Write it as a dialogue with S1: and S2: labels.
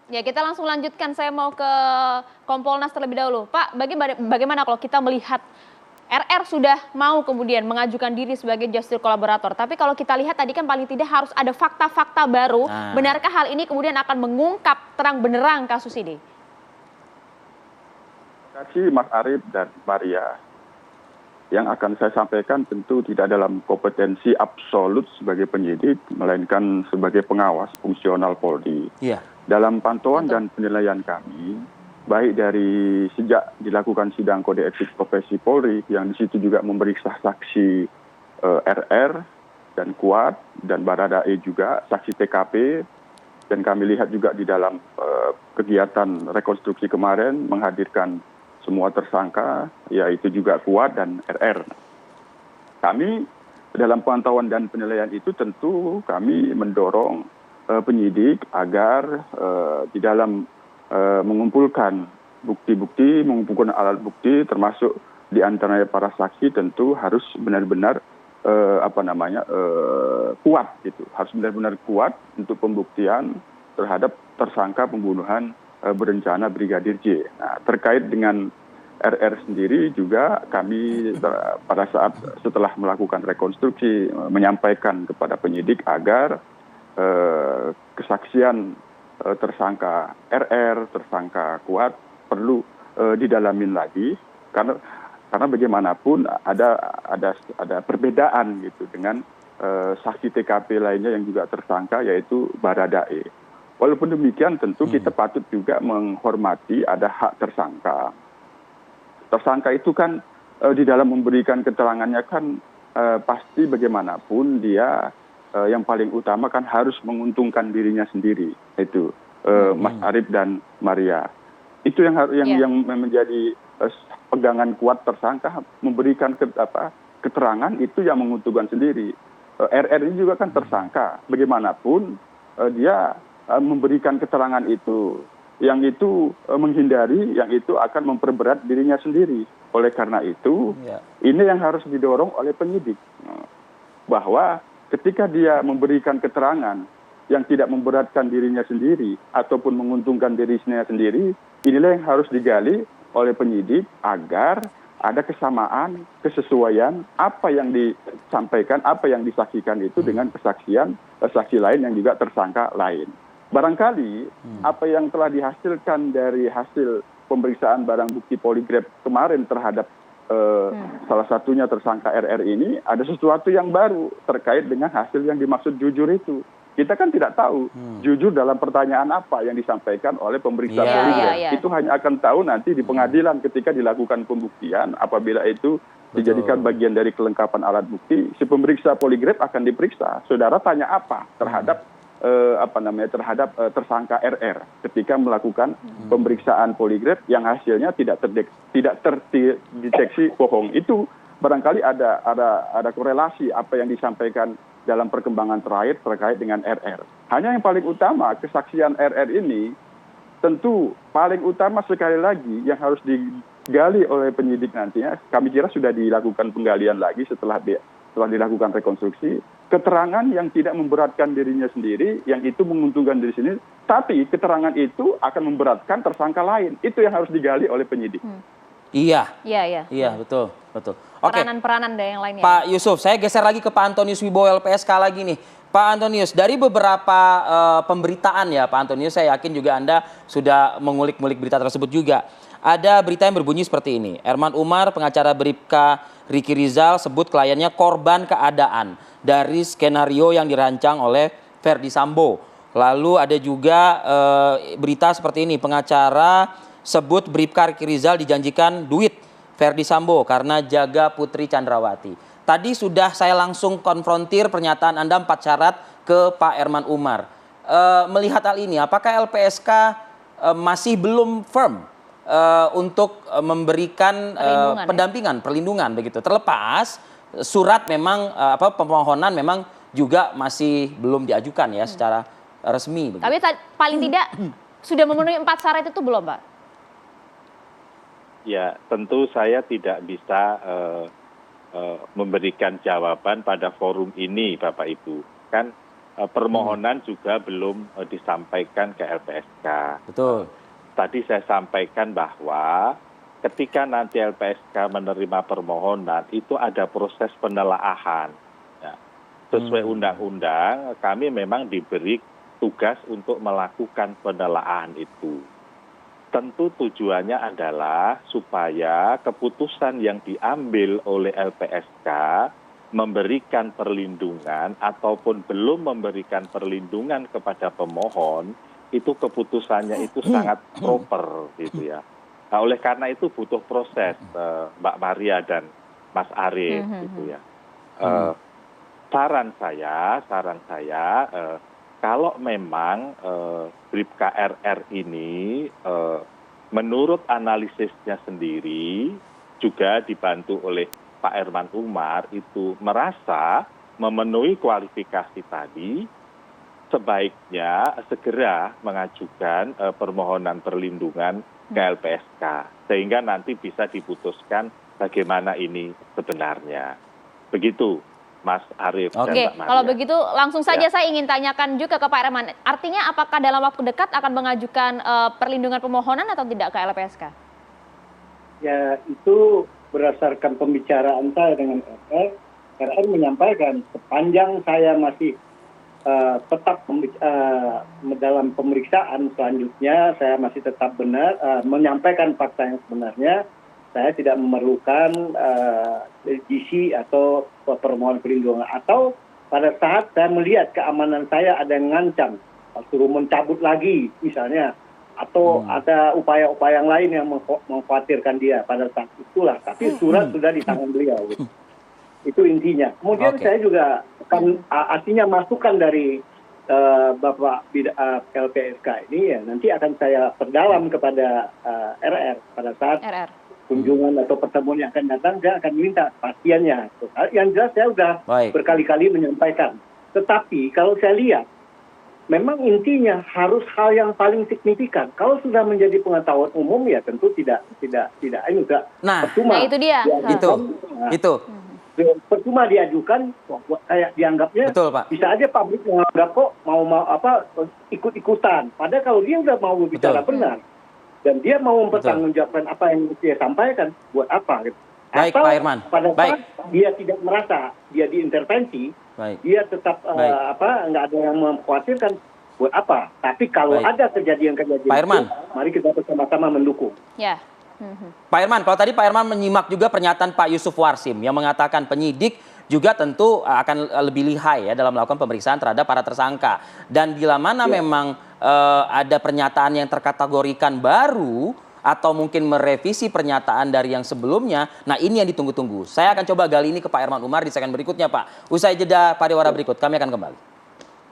S1: Ya, kita langsung lanjutkan. Saya mau ke Kompolnas terlebih dahulu. Pak, bagaimana kalau kita melihat RR sudah mau kemudian mengajukan diri sebagai justice kolaborator. Tapi kalau kita lihat tadi kan paling tidak harus ada fakta-fakta baru. Benarkah hal ini kemudian akan mengungkap terang benderang kasus ini?
S2: Terima kasih Mas Arief dan Maria. Yang akan saya sampaikan tentu tidak dalam kompetensi absolut sebagai penyidik, melainkan sebagai pengawas fungsional Polri.
S3: Iya.
S2: Dalam pantauan dan penilaian kami, baik dari sejak dilakukan sidang kode etik profesi Polri, yang di situ juga memeriksa saksi RR dan Kuat dan Baradae juga, saksi TKP, dan kami lihat juga di dalam kegiatan rekonstruksi kemarin menghadirkan semua tersangka, yaitu juga Kuat dan RR. Kami dalam pantauan dan penilaian itu tentu kami mendorong penyidik agar di dalam mengumpulkan bukti-bukti, mengumpulkan alat bukti, termasuk di antaranya para saksi tentu harus benar-benar kuat, gitu. Harus benar-benar kuat untuk pembuktian terhadap tersangka pembunuhan berencana Brigadir J. Nah, terkait dengan RR sendiri juga kami pada saat setelah melakukan rekonstruksi menyampaikan kepada penyidik agar kesaksian tersangka RR, tersangka Kuat perlu didalamin lagi karena bagaimanapun ada perbedaan gitu dengan saksi TKP lainnya yang juga tersangka yaitu Baradae. Walaupun demikian tentu kita patut juga menghormati ada hak tersangka. Tersangka itu kan di dalam memberikan keterangannya kan pasti bagaimanapun dia yang paling utama kan harus menguntungkan dirinya sendiri, itu Mas Arief dan Maria. Itu yang menjadi pegangan kuat tersangka, memberikan keterangan itu yang menguntungkan sendiri. RR ini juga kan tersangka, bagaimanapun dia memberikan keterangan itu, yang itu menghindari, yang itu akan memperberat dirinya sendiri. Oleh karena itu, ini yang harus didorong oleh penyidik, bahwa ketika dia memberikan keterangan yang tidak memberatkan dirinya sendiri ataupun menguntungkan dirinya sendiri, inilah yang harus digali oleh penyidik agar ada kesamaan, kesesuaian apa yang disampaikan, apa yang disaksikan itu dengan kesaksian saksi lain yang juga tersangka lain. Barangkali apa yang telah dihasilkan dari hasil pemeriksaan barang bukti poligraf kemarin terhadap salah satunya tersangka RR ini ada sesuatu yang baru terkait dengan hasil yang dimaksud jujur itu. Kita kan tidak tahu jujur dalam pertanyaan apa yang disampaikan oleh pemeriksa poligraf. Itu hanya akan tahu nanti di pengadilan ketika dilakukan pembuktian. Apabila itu dijadikan bagian dari kelengkapan alat bukti, si pemeriksa poligraf akan diperiksa. Saudara tanya apa terhadap terhadap tersangka RR ketika melakukan pemeriksaan poligraf yang hasilnya tidak terdeteksi bohong. Itu barangkali ada korelasi apa yang disampaikan dalam perkembangan terakhir terkait dengan RR. Hanya yang paling utama kesaksian RR ini tentu paling utama sekali lagi yang harus digali oleh penyidik nantinya. Kami kira sudah dilakukan penggalian lagi setelah dilakukan rekonstruksi, keterangan yang tidak memberatkan dirinya sendiri, yang itu menguntungkan diri sendiri, tapi keterangan itu akan memberatkan tersangka lain. Itu yang harus digali oleh penyidik.
S3: Iya, betul. Oke.
S1: Peranan-peranan yang lainnya.
S3: Pak Yusuf, saya geser lagi ke Pak Antonius Wibowo LPSK lagi nih. Pak Antonius, dari beberapa pemberitaan ya Pak Antonius, saya yakin juga Anda sudah mengulik-ngulik berita tersebut juga. Ada berita yang berbunyi seperti ini. Erman Umar, pengacara Bribka Riki Rizal, sebut kliennya korban keadaan dari skenario yang dirancang oleh Verdi Sambo. Lalu ada juga berita seperti ini. Pengacara sebut Bribka Riki Rizal dijanjikan duit Verdi Sambo karena jaga Putri Chandrawati. Tadi sudah saya langsung konfrontir pernyataan Anda 4 syarat ke Pak Erman Umar. Melihat hal ini, apakah LPSK masih belum firm untuk memberikan pendampingan, perlindungan begitu? Terlepas surat memang pemohonan memang juga masih belum diajukan ya secara resmi. Begitu.
S1: Tapi paling tidak sudah memenuhi 4 syarat itu belum, Pak?
S4: Ya, tentu saya tidak bisa memberikan jawaban pada forum ini, Bapak Ibu. Kan permohonan juga belum disampaikan ke LPSK.
S3: Betul.
S4: Tadi saya sampaikan bahwa ketika nanti LPSK menerima permohonan itu ada proses penelaahan. Ya. Sesuai undang-undang kami memang diberi tugas untuk melakukan penelaahan itu. Tentu tujuannya adalah supaya keputusan yang diambil oleh LPSK memberikan perlindungan ataupun belum memberikan perlindungan kepada pemohon, itu keputusannya itu sangat proper gitu ya. Nah, oleh karena itu butuh proses, Mbak Maria dan Mas Arief gitu ya. Saran saya kalau memang Bribka RR ini menurut analisisnya sendiri juga dibantu oleh Pak Herman Umar itu merasa memenuhi kualifikasi tadi, sebaiknya segera mengajukan permohonan perlindungan ke LPSK sehingga nanti bisa diputuskan bagaimana ini sebenarnya. Begitu Mas Arief dan
S1: Oke,
S4: Mbak Maria.
S1: kalau begitu langsung saja
S4: Ya.
S1: saya ingin tanyakan juga ke Pak Herman. Artinya apakah dalam waktu dekat akan mengajukan perlindungan pemohonan atau tidak ke LPSK?
S5: Ya, itu berdasarkan pembicaraan saya dengan RR. RR menyampaikan sepanjang saya masih tetap dalam pemeriksaan selanjutnya, saya masih tetap benar menyampaikan fakta yang sebenarnya. Saya tidak memerlukan GC atau permohonan perlindungan. Atau pada saat saya melihat keamanan saya ada yang ngancam, suruh mencabut lagi misalnya, atau ada upaya-upaya yang lain yang mengkhawatirkan dia pada saat itulah. Tapi surat sudah di tangan beliau. Itu intinya. Kemudian saya juga akan artinya masukan dari Bapak LPSK ini ya nanti akan saya perdalam kepada RR pada saat kunjungan atau pertemuan yang akan datang. Saya akan minta pastiannya. Yang jelas saya sudah berkali-kali menyampaikan. Tetapi kalau saya lihat memang intinya harus hal yang paling signifikan. Kalau sudah menjadi pengetahuan umum ya tentu tidak ini sudah percuma.
S1: Nah itu dia.
S3: Itu.
S5: Percuma diajukan, kayak dianggapnya bisa aja pabrik menganggap kok mau ikut-ikutan. Padahal kalau dia udah mau bicara benar dan dia mau mempertanggungjawabkan apa yang dia sampaikan, buat apa? Gitu.
S3: Baik,
S5: atau
S3: Pak Herman.
S5: pada saat dia tidak merasa dia diintervensi, dia tetap nggak ada yang mengkhawatirkan, buat apa? Tapi kalau ada kejadian-kejadian itu, mari kita bersama-sama mendukung.
S1: Ya.
S3: Pak Herman, kalau tadi Pak Herman menyimak juga pernyataan Pak Yusuf Warsim yang mengatakan penyidik juga tentu akan lebih lihai ya dalam melakukan pemeriksaan terhadap para tersangka. Dan bila mana memang ada pernyataan yang terkategorikan baru atau mungkin merevisi pernyataan dari yang sebelumnya, nah ini yang ditunggu-tunggu. Saya akan coba gali ini ke Pak Herman Umar di segmen berikutnya Pak. Usai jeda pariwara berikut, kami akan kembali.